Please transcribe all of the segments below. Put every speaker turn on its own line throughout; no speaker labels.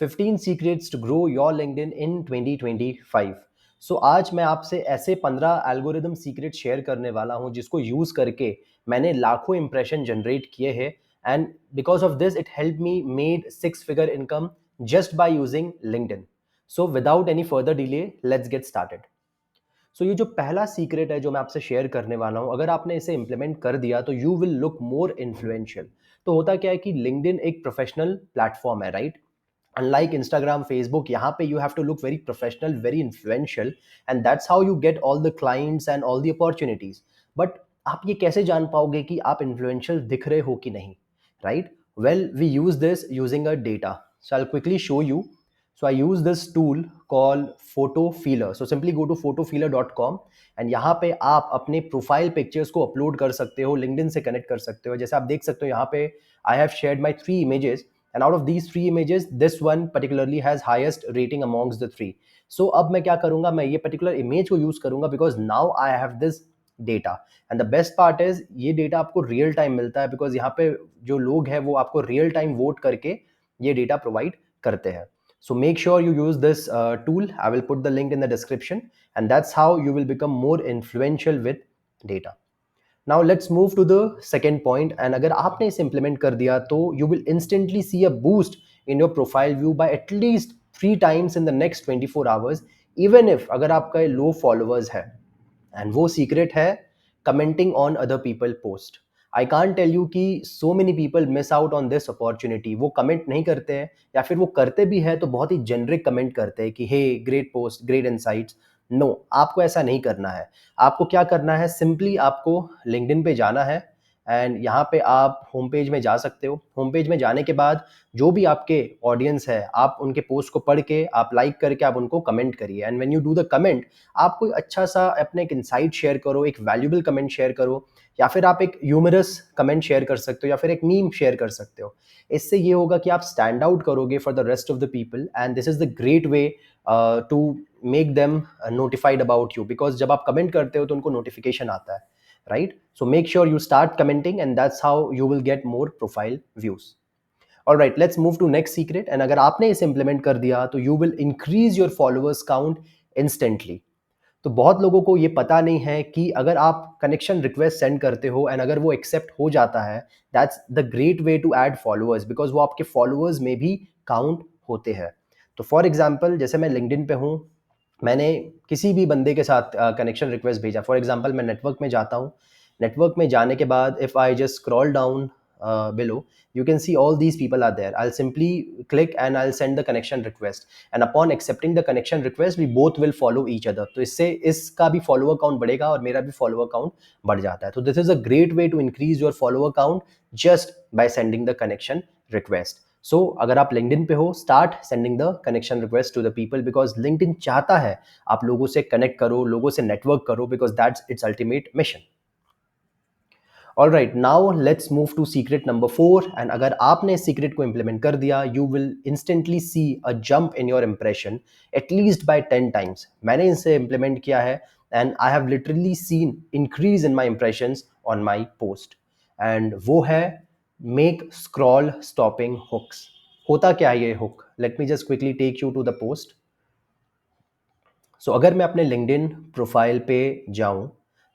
15 secrets to grow your LinkedIn in 2025। So आज मैं आपसे ऐसे 15 एल्गोरिदम सीक्रेट शेयर करने वाला हूं जिसको यूज करके मैंने लाखों इंप्रेशन जनरेट किए हैं, and because of this it help me made 6 figure income just by using LinkedIn. So without any further delay, let's get started. So ये जो पहला सीक्रेट है जो मैं आपसे शेयर करने वाला हूं, अगर आपने इसे इंप्लीमेंट कर दिया तो you will look more influential. तो होता क्या है कि लिंक्डइन एक प्रोफेशनल प्लेटफॉर्म है, राइट? Unlike Instagram, Facebook, यहाँ पे you have to look very professional, very influential, and that's how you get all the clients and all the opportunities. But आप ये कैसे जान पाओगे कि आप influential दिख रहे हो कि नहीं, right? Well, we use this using a data. So I'll quickly show you. So I use this tool called Photo Feeler. So simply go to photofeeler.com and यहाँ पे आप अपने प्रोफाइल पिक्चर्स को अपलोड कर सकते हो, लिंक्डइन से connect कर सकते हो। जैसे आप देख सकते हो यहाँ पे I have shared my 3 images, and out of these 3 images this one particularly has highest rating amongst the 3. So अब मैं क्या करूँगा, मैं ये particular image को यूज करूँगा because now I have this data, and the best part is ये data आपको real time मिलता है because यहाँ पे जो लोग हैं वो आपको real time vote करके ये data provide करते हैं. So make sure you use this tool. I will put the link in the description, and that's how you will become more influential with data. Now let's move to the second point. And अगर आपने इसे implement कर दिया तो you will instantly see a boost in your profile view by at least 3 times in the next 24 hours, even if अगर आपका low followers है। And वो सीक्रेट है commenting on other people post. I can't tell you कि so many people miss out on this opportunity. वो comment नहीं करते हैं, या फिर वो करते भी है तो बहुत ही जेनरिक कमेंट करते हैं कि hey great post, great insights. No, आपको ऐसा नहीं करना है। आपको क्या करना है, सिंपली आपको लिंक्डइन पे जाना है एंड यहाँ पे आप होम पेज में जा सकते हो। होम पेज में जाने के बाद जो भी आपके ऑडियंस है, आप उनके पोस्ट को पढ़ के, आप लाइक करके आप उनको कमेंट करिए। And when you do the comment, आप कोई अच्छा सा अपने एक इंसाइट शेयर करो, एक वैल्यूबल कमेंट शेयर करो, या फिर आप एक ह्यूमरस कमेंट शेयर कर सकते हो, या फिर एक मीम शेयर कर सकते हो। इससे ये होगा कि आप स्टैंड आउट करोगे for the rest of the people, and this is the great way to make them notified about you, because जब आप कमेंट करते हो तो उनको नोटिफिकेशन आता है, right? So make sure you start commenting, and that's how you will get more profile views. All right, let's move to next secret. And अगर आपने इसे implement कर दिया तो you will increase your followers count instantly. तो बहुत लोगों को ये पता नहीं है कि अगर आप कनेक्शन रिक्वेस्ट सेंड करते हो एंड अगर वो एक्सेप्ट हो जाता है, that's the great way to add followers, because वो आपके फॉलोअर्स में भी काउंट होते हैं। तो फॉर एग्जाम्पल, जैसे मैं लिंक्डइन पे हूँ, मैंने किसी भी बंदे के साथ कनेक्शन रिक्वेस्ट भेजा। फॉर एग्जांपल, मैं नेटवर्क में जाता हूँ। नेटवर्क में जाने के बाद if I just scroll down below, you can see all these people are there. I'll simply click and I'll send the connection request, and upon accepting the connection request we both will follow each other. तो इससे इसका भी follower count बढ़ेगा और मेरा भी follower count बढ़ जाता है। तो this is a great way to increase your follower count just by sending the connection request. सो अगर आप लिंक्डइन पे हो, start sending the connection request to the people, because LinkedIn चाहता है आप लोगों से कनेक्ट करो, लोगों से नेटवर्क करो, because that's its ultimate mission. All right, now let's move to secret number 4। And अगर आपने सीक्रेट को इंप्लीमेंट कर दिया, you will instantly see a jump in your impression at least by 10 times। मैंने इसे इंप्लीमेंट किया है and I have literally seen increase in my impressions on my post, and वो है मेक स्क्रॉल स्टॉपिंग हुक्स। होता क्या है ये hook? Let me just quickly take you to the post. So अगर मैं अपने लिंक्डइन प्रोफाइल पे जाऊं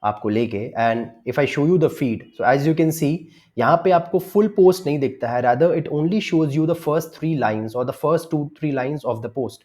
आपको लेके, and if I show you the feed, so as you can see यहाँ पे आपको फुल पोस्ट नहीं दिखता है, rather it only shows you the first 3 lines और the first 2-3 lines of the post,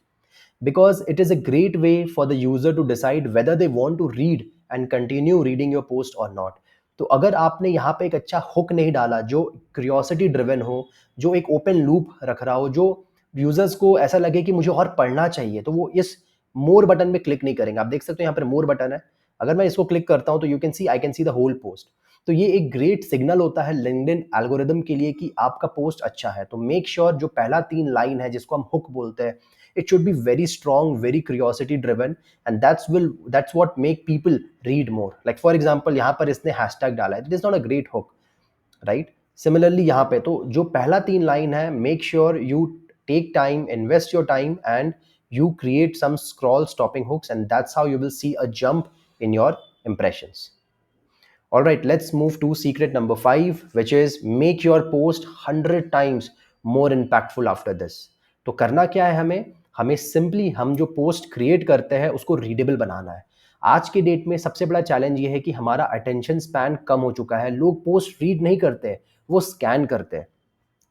because it is a great way for the user to decide whether they want to read and continue reading your post or not. तो अगर आपने यहाँ पे एक अच्छा hook नहीं डाला जो क्यूरियोसिटी ड्रिवन हो, जो एक ओपन लूप रख रहा हो, जो यूजर्स को ऐसा लगे कि मुझे और पढ़ना चाहिए, तो वो इस मोर बटन में क्लिक नहीं करेंगे। आप देख सकते हो यहाँ पर मोर बटन है, अगर मैं इसको क्लिक करता हूँ तो you can see, I can see the whole post. तो ये एक ग्रेट सिग्नल होता है लिंक्डइन एल्गोरिदम के लिए कि आपका पोस्ट अच्छा है। तो मेक श्योर जो पहला 3 लाइन है जिसको हम हुक बोलते हैं, it should be very strong, very curiosity driven, and that's what make people read more. Like for example, यहाँ पर इसने hashtag डाला है, it is not a great hook, right? Similarly यहाँ पे तो जो पहला 3 लाइन है, make sure you take time, invest your time, and you create some scroll stopping hooks, and that's how you will see a jump in your impressions. All right, let's move to secret number 5, which is make your post 100 times more impactful after this. तो करना क्या है हमें, हमें simply हम जो post create करते हैं उसको रीडेबल बनाना है। आज के डेट में सबसे बड़ा चैलेंज ये है कि हमारा अटेंशन स्पैन कम हो चुका है, लोग पोस्ट रीड नहीं करते हैं, वो स्कैन करते हैं।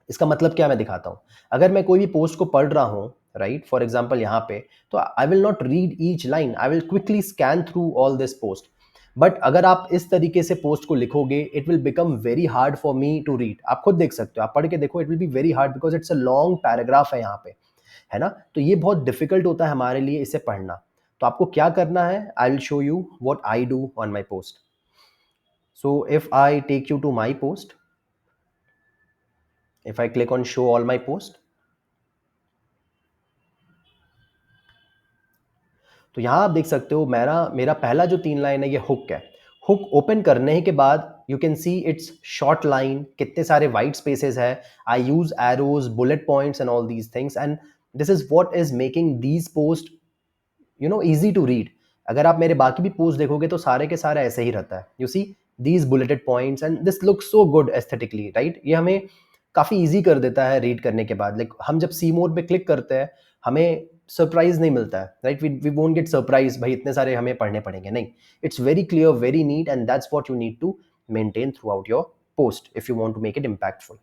इसका मतलब क्या, मैं दिखाता हूँ। अगर मैं कोई भी पोस्ट को पढ़ रहा हूँ, राइट, फॉर एग्जाम्पल यहाँ पे, तो I will not read each line, I will quickly scan through all this post. But अगर आप इस तरीके से पोस्ट को लिखोगे, it will become very hard for me to read. आप खुद देख सकते हो, आप पढ़ के देखो, it will be very hard because it's a long paragraph है यहाँ पे, है ना। तो ये बहुत डिफिकल्ट होता है हमारे लिए इसे पढ़ना। तो आपको क्या करना है, I will show you what I do on my post. So if I take you to my post, if I click on show all my post, तो यहाँ आप देख सकते हो मेरा मेरा पहला जो 3 लाइन है ये हुक है। हुक ओपन करने के बाद you can see its short line, कितने सारे वाइट स्पेसेस है, I use arrows, bullet points and all these things, and this is what is making these post easy to read. अगर आप मेरे बाकी भी पोस्ट देखोगे तो सारे के सारे ऐसे ही रहता है, you see these bulleted points and this look so good aesthetically, right. ये हमें काफ़ी ईजी कर देता है रीड करने के बाद। लाइक हम जब सी मोड पे क्लिक करते हैं, हमें सरप्राइज नहीं मिलता है, right. We won't get surprise, भाई इतने सारे हमें पढ़ने पड़ेंगे, नहीं। It's very clear, very neat, and that's what you need to maintain throughout your post if you want to make it impactful.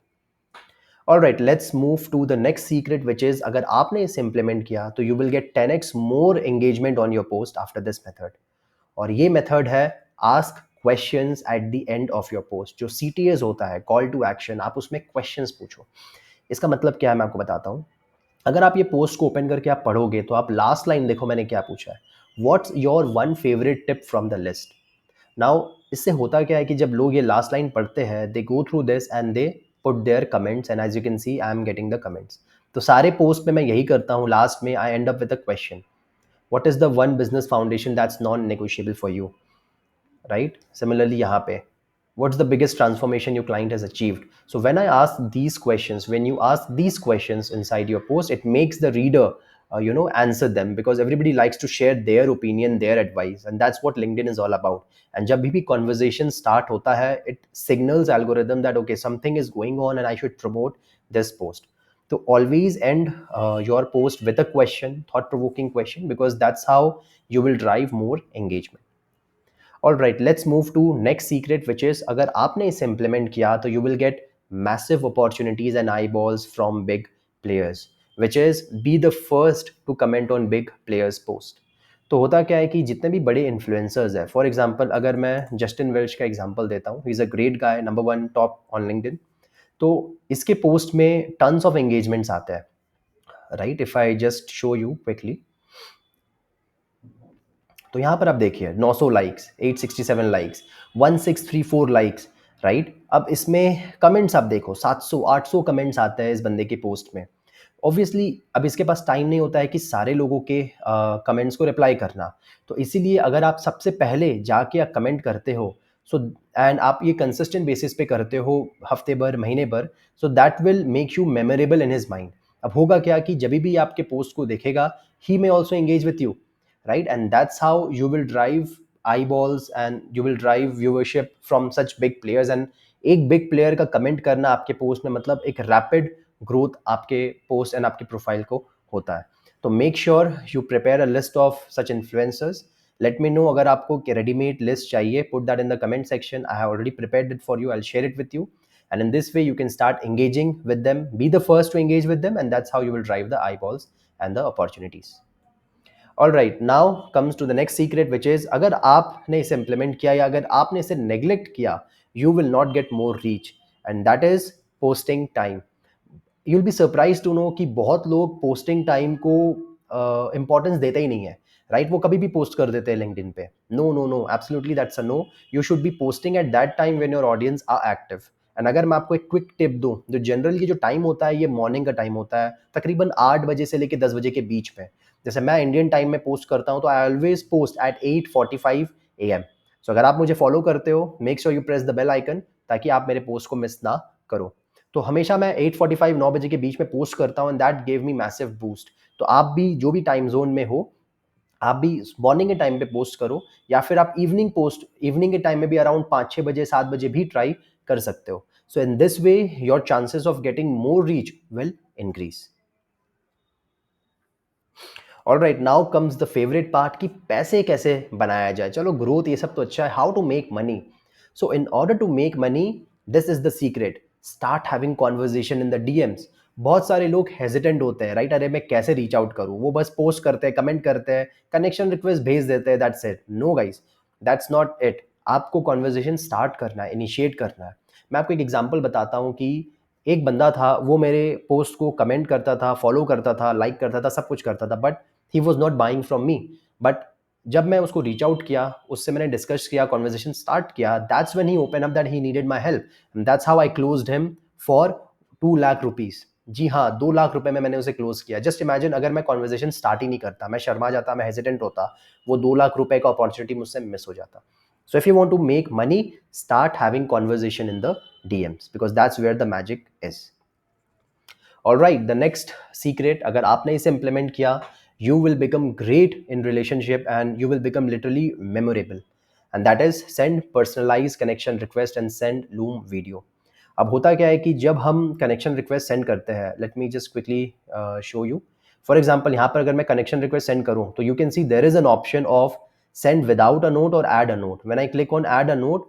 All right, let's move to the next secret which is, अगर आपने इसे implement किया तो you will get 10x more engagement on your post after this method. और ये method है ask questions at the end of your post. जो CTAs होता है, कॉल टू एक्शन, आप उसमें क्वेश्चंस पूछो। इसका मतलब क्या है, मैं आपको बताता हूँ। अगर आप ये पोस्ट को ओपन करके आप पढ़ोगे तो आप लास्ट लाइन देखो, मैंने क्या पूछा है, what's your one favourite tip from the list. Now इससे होता क्या है कि जब लोग ये लास्ट लाइन पढ़ते हैं, they go through this and they put their comments, and as you can see I am getting the comments. तो सारे पोस्ट में मैं यही करता हूँ, लास्ट में I end up with a question, what is the one business foundation that's non negotiable for you, right. Similarly यहाँ पे, what's the biggest transformation your client has achieved? So when I ask these questions, when you ask these questions inside your post, it makes the reader answer them, because everybody likes to share their opinion, their advice, and that's what LinkedIn is all about. And जब भी conversation start होता है, it signals algorithm that okay, something is going on and I should promote this post. So always end your post with a question, thought provoking question, because that's how you will drive more engagement. All right, let's move to next secret which is, अगर आपने इसे implement किया तो you will get massive opportunities and eyeballs from big players, which is be the first to comment on big players post. तो होता क्या है कि जितने भी बड़े इन्फ्लुएंसर्स हैं, फॉर एग्जाम्पल अगर मैं जस्टिन वेल्च का एग्जाम्पल देता हूँ, he is a great guy, number 1 top on LinkedIn. तो इसके पोस्ट में टन्स ऑफ एंगेजमेंट्स आते हैं, right. If I just show you quickly, तो यहाँ पर आप देखिए 900 लाइक्स, 867 लाइक्स, 1634 लाइक्स, राइट। अब इसमें कमेंट्स आप देखो, 700 800 कमेंट्स आते हैं इस बंदे के पोस्ट में। ऑब्वियसली अब इसके पास टाइम नहीं होता है कि सारे लोगों के कमेंट्स को रिप्लाई करना। तो इसीलिए अगर आप सबसे पहले जाके आप कमेंट करते हो, सो एंड आप ये कंसिस्टेंट बेसिस पे करते हो, हफ्ते भर, महीने भर, so that will make you memorable in his mind. अब होगा क्या कि जब भी आपके पोस्ट को देखेगा, he may also engage with you, right? And that's how you will drive eyeballs and you will drive viewership from such big players. And एक बिग प्लेयर का कमेंट करना आपके पोस्ट में मतलब एक रैपिड ग्रोथ आपके पोस्ट एंड आपके profile को होता है। तो make sure you prepare a list of such influencers. Let me know अगर आपको रेडीमेड लिस्ट चाहिए, put that in the comment section, I have already prepared it for you, I will share it with you, and in this way you can start engaging with them, be the first to engage with them, and that's how you will drive the eyeballs and the opportunities. All right, now comes to the next secret which is, अगर आपने इसे implement किया या अगर आपने इसे neglect किया, you will not get more reach, and that is posting time. You will be surprise to know कि बहुत लोग पोस्टिंग टाइम को इंपॉर्टेंस देते ही नहीं है, राइट। वो कभी भी पोस्ट कर देते हैं लिंक्डइन पे। No no no, absolutely that's a no. You should be posting at that time when your audience are active. And अगर मैं आपको एक क्विक टिप दूं, जो जनरली जो टाइम होता है ये मॉर्निंग का टाइम होता है, तकरीबन 8 बजे से लेकर 10 बजे के बीच में। जैसे मैं इंडियन टाइम में पोस्ट करता हूं तो I always post at 8:45 AM। So अगर आप मुझे फॉलो करते हो, make sure you press the bell icon ताकि आप मेरे पोस्ट को मिस ना करो। तो हमेशा मैं 8:45 9 बजे के बीच में पोस्ट करता हूं, and that gave me massive boost. तो आप भी जो भी टाइम जोन में हो, आप भी मॉर्निंग के टाइम पे पोस्ट करो, या फिर आप इवनिंग के टाइम में भी अराउंड 5-6 बजे 7 बजे भी ट्राई कर सकते हो। So in this way your chances of getting more reach will increase. All right, now comes the favourite part कि पैसे कैसे बनाया जाए। चलो ग्रोथ ये सब तो अच्छा है, how to make money. So in order to make money, this is the secret, start having conversation in the DMs. बहुत सारे लोग हेजिटेंट होते हैं, राइट? अरे मैं कैसे रीच आउट करूँ, वो बस पोस्ट करते हैं, कमेंट करते हैं, कनेक्शन रिक्वेस्ट भेज देते हैं, that's it. No guys, that's not it. आपको कॉन्वर्जेशन स्टार्ट करना है, इनिशिएट करना है। मैं आपको एक एग्जाम्पल बताता हूँ कि एक बंदा था, वो मेरे पोस्ट को कमेंट करता था, फॉलो करता था, लाइक करता था, सब कुछ करता था, but he was not buying from me. But जब मैं उसको रीच आउट किया, उससे मैंने डिस्कस किया, कॉन्वर्जेशन स्टार्ट किया, that's when he open up that he needed my help, and that's how I closed him for 2 lakh rupees. जी हाँ, 2 लाख रुपए में मैंने उसे क्लोज किया। जस्ट इमेजिन, अगर मैं कॉन्वर्जेशन स्टार्ट ही नहीं करता, मैं शर्मा जाता, मैं हेजिटेंट होता, वो 2 लाख रुपए का अपॉर्चुनिटी मुझसे मिस हो जाता। So if you want to make money, start having conversation in the DMs because that's where the magic is. All right, the next secret, अगर आपने इसे implement किया, you will become great in relationship and you will become literally memorable. And that is send personalized connection request and send Loom video. अब होता क्या है कि जब हम कनेक्शन रिक्वेस्ट सेंड करते हैं, let me just quickly show you. For example, यहाँ पर अगर मैं कनेक्शन रिक्वेस्ट सेंड करूँ तो you can see there is an option of send without a note or add a note. When I click on add a note,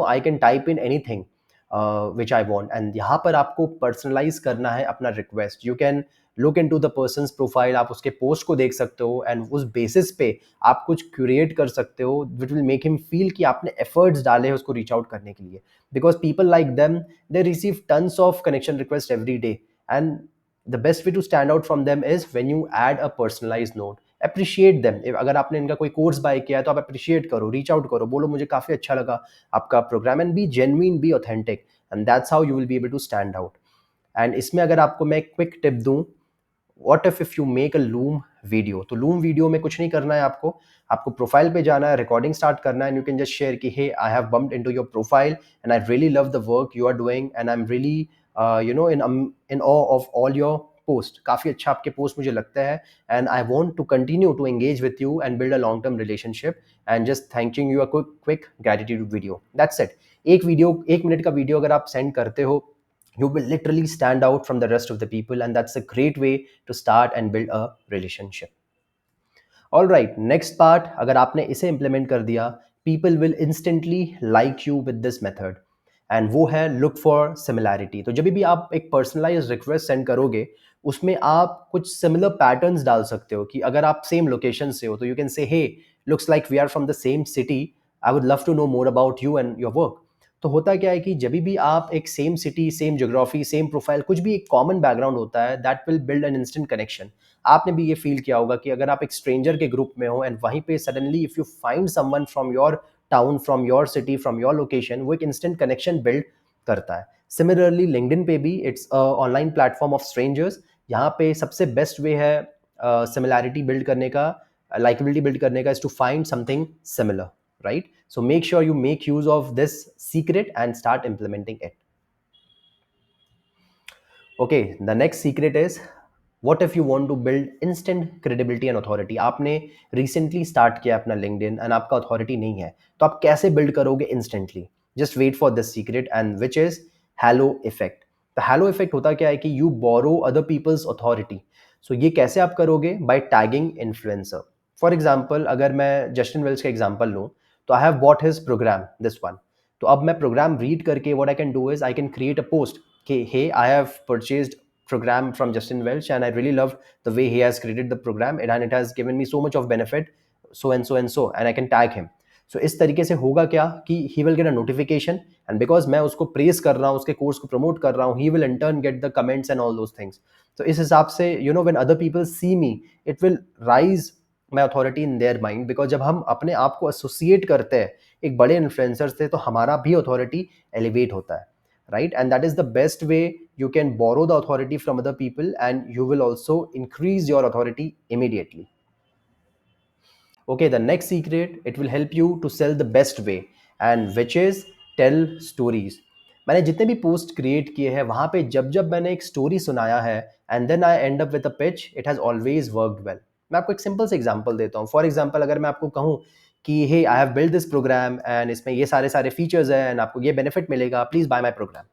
I can type in anything which I want, and यहाँ पर आपको personalize करना है अपना request. You can look into the person's profile, आप उसके post को देख सकते हो, and उस basis पे आप कुछ curate कर सकते हो which will make him feel कि आपने efforts डाले हैं उसको reach out करने के लिए. Because people like them, they receive tons of connection requests every day, and the best way to stand out from them is when you add a personalized note. Appreciate them. अगर आपने इनका कोई course buy किया है तो आप appreciate करो, reach out करो, बोलो मुझे काफ़ी अच्छा लगा आपका programme, and be genuine, be authentic, and that's how you will be able to stand out. And इसमें अगर आपको मैं क्विक टिप दूं, what if you make a Loom video. तो लूम वीडियो में कुछ नहीं करना है, आपको आपको प्रोफाइल पे जाना है, रिकॉर्डिंग स्टार्ट करना है, and you can just share कि hey, I have bumped into your profile and I really love the work you are doing and I am really in awe of all your post. काफ़ी अच्छा आपके post मुझे लगता है, and I want to continue to engage with you and build a long term relationship, and just thanking you a quick gratitude video, that's it. एक video, 1 minute का video अगर आप सेंड करते हो, you will literally stand out from the rest of the people, and that's a great way to start and build a relationship. All right, next part, अगर आपने इसे implement कर दिया, people will instantly like you with this method, and वो है look for similarity। तो जब भी आप एक personalized request send करोगे, उसमें आप कुछ similar patterns डाल सकते हो कि अगर आप same location से हो तो you can say, hey, looks like we are from the same city, I would love to know more about you and your work। तो होता क्या है कि जब भी आप एक same city, same geography, same profile, कुछ भी एक कॉमन बैकग्राउंड होता है, that will build an instant connection. आपने भी ये फील किया होगा कि अगर आप एक स्ट्रेंजर के ग्रुप में हो एंड वहीं पे suddenly if you find someone from your town, from your city, from your location, वो एक इंस्टेंट कनेक्शन बिल्ड करता है। सिमिलरली लिंक्डइन पे भी it's online platform of strangers. यहाँ पे सबसे बेस्ट वे है सिमिलैरिटी बिल्ड करने का, लाइकेबिलिटी बिल्ड करने का, is to find something similar, right? So make sure you make use of this secret and start implementing it. Okay, the next secret is, what if you want to build instant credibility and authority? आपने recently start किया अपना LinkedIn and आपका authority नहीं है, तो आप कैसे build करोगे instantly? Just wait for this secret, and which is halo effect. तो halo effect होता क्या है कि you borrow other people's authority. So ये कैसे आप करोगे? By tagging influencer. For example, अगर मैं जस्टिन वेल्स का एग्जाम्पल लूँ, तो I have bought his program, this one. तो अब मैं प्रोग्राम रीड करके what I can do is I can create a post कि hey, I have purchased program from Justin Welch and I really love the way he has created the program and it has given me so much of benefit, so and so and so, and I can tag him. So इस तरीके से होगा क्या कि he will get a notification, and because मैं उसको press कर रहा हूँ, उसके कोर्स को प्रमोट कर रहा हूँ, he will in turn get the comments and all those things. तो इस हिसाब से when other people see me, it will rise my authority in their mind, because जब हम अपने आप को एसोसिएट करते हैं एक बड़े इन्फ्लुएंसर से, तो हमारा भी अथॉरिटी एलिवेट होता है, right? And that is the best way you can borrow the authority from other people, and you will also increase your authority immediately. Okay, the next secret, it will help you to sell the best way, and which is tell stories. मैंने जितने भी post create किए हैं, वहाँ पे जब जब मैंने एक स्टोरी सुनाया है and then I end up with a pitch, it has always worked well. मैं आपको एक सिंपल से एग्जांपल देता हूँ। फॉर एग्जांपल, अगर मैं आपको कहूँ कि hey, I have build this program and इसमें ये सारे सारे फीचर्स हैं एंड आपको ये बेनिफिट मिलेगा, please buy my programme.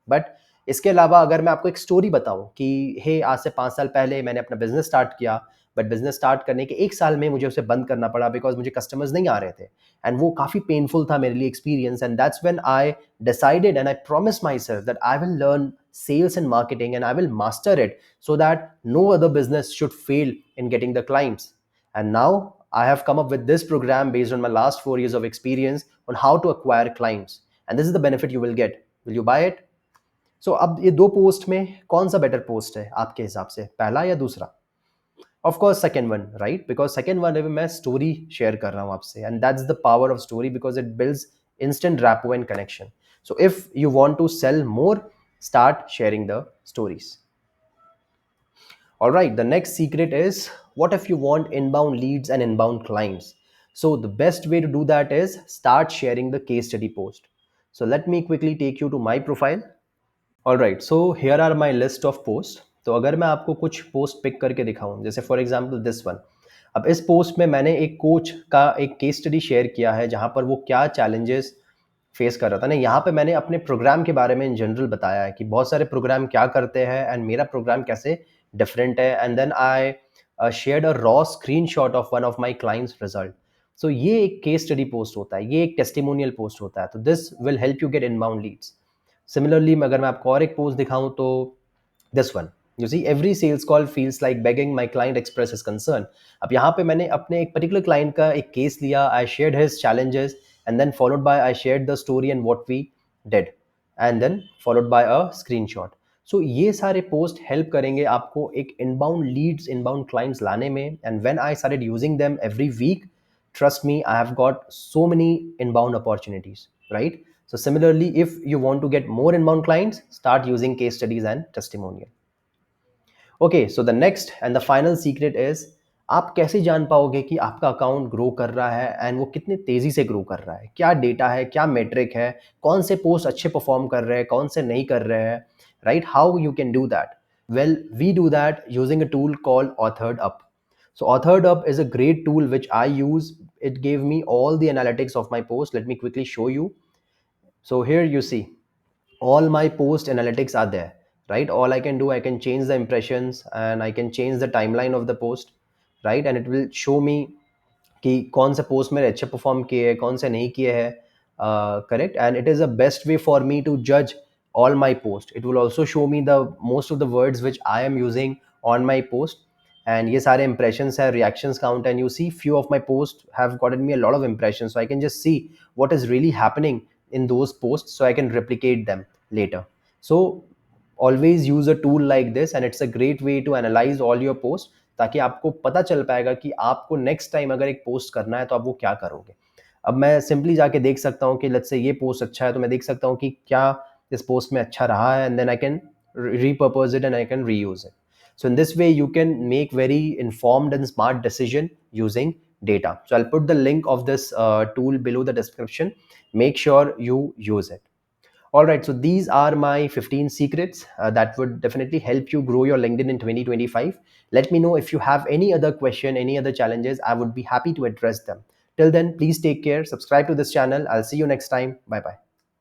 But इसके अलावा अगर मैं आपको एक स्टोरी बताऊं कि हे आज से 5 साल पहले मैंने अपना बिजनेस स्टार्ट किया, बट बिजनेस स्टार्ट करने के 1 साल में मुझे उसे बंद करना पड़ा बिकॉज मुझे कस्टमर्स नहीं आ रहे थे, एंड वो काफ़ी पेनफुल था मेरे लिए experience, and that's when I decided and I promised myself that I will learn sales and marketing and I will master it so that no other business should fail in getting the clients. And now I have come up with this program based on my last 4 years of experience on how to acquire clients. And this is the benefit you will get. Will you buy it? So अब ये दो post में कौन सा better post है आपके हिसाब से, पहला या दूसरा? Of course second one, right, because second one में मैं स्टोरी शेयर कर रहा हूँ आपसे, and that's the power of story because it builds instant rapport and connection. So if you want to sell more, start sharing the stories. All right, the next secret is, what if you want inbound leads and inbound clients? So the best way to do that is start sharing the case study post. So let me quickly take you to my profile. All right, so here are my list of post. तो अगर मैं आपको कुछ post pick करके दिखाऊं, जैसे for example this one. अब इस पोस्ट में मैंने एक कोच का एक केस स्टडी शेयर किया है जहां पर वो क्या चैलेंजेस फेस कर रहा था ना. यहाँ पे मैंने अपने प्रोग्राम के बारे में इन जनरल बताया है कि बहुत सारे प्रोग्राम क्या करते हैं एंड मेरा प्रोग्राम कैसे डिफरेंट है, and then I shared a raw screen shot of one of my clients result. So ये एक केस स्टडी पोस्ट होता है, ये एक टेस्टिमोनियल पोस्ट होता है. तो this will help you get inbound leads. Similarly अगर मैं आपको और एक पोस्ट दिखाऊं तो this one, you see, every sales call feels like begging my client express his concern. अब यहाँ पे मैंने अपने एक पर्टिकुलर क्लाइंट का एक केस लिया, I shared his challenges and then followed by I shared the story and what we did, and then followed by a screenshot. So ये सारे पोस्ट हेल्प करेंगे आपको एक इनबाउंड लीड्स, इनबाउंड क्लाइंट्स लाने में. And when I started using them every week, trust me, I have got so many inbound opportunities, right? So similarly, if you want to get more inbound clients, start using case studies and testimonial. Okay, so the next and the final secret is, आप कैसे जान पाओगे कि आपका account grow कर रहा है and वो कितने तेजी से ग्रो कर रहा है? क्या डेटा है, क्या मेट्रिक है, कौन से पोस्ट अच्छे परफॉर्म कर रहे हैं, कौन से नहीं कर रहे हैं, right? How you can do that? Well, we do that using a tool called Authored Up. So Authored Up is a great tool which I use. It gave me all the analytics of my post. Let me quickly show you. So here you see all my post analytics are there, right? All I can do, I can change the impressions and I can change the timeline of the post, right? And it will show me कि कौन से post मेरे अच्छे perform किए हैं, कौन से नहीं किए हैं, correct. And it is a best way for me to जज all my post. It will also show me the most of the words which I am using on my post, and ये सारे impressions है, reactions count, and you see few of my posts have gotten me a lot of impressions, so I can just see what is really happening in those posts so I can replicate them later. So always use a tool like this, and it's a great way to analyze all your posts, ताकि आपको पता चल पाएगा कि आपको next time अगर एक post करना है तो आप वो क्या करोगे. अब मैं सिंपली जाके देख सकता हूँ कि लेट्स से ये पोस्ट अच्छा है, तो मैं देख सकता हूँ कि क्या इस पोस्ट में अच्छा रहा है, and then I can repurpose it and I can reuse it. So in this way you can make very informed and smart decision using data. So I'll put the link of this tool below the description. Make sure you use it. All right, so these are my 15 secrets that would definitely help you grow your LinkedIn in 2025. Let me know if you have any other question, any other challenges. I would be happy to address them. Till then, please take care, subscribe to this channel. I'll see you next time. Bye bye.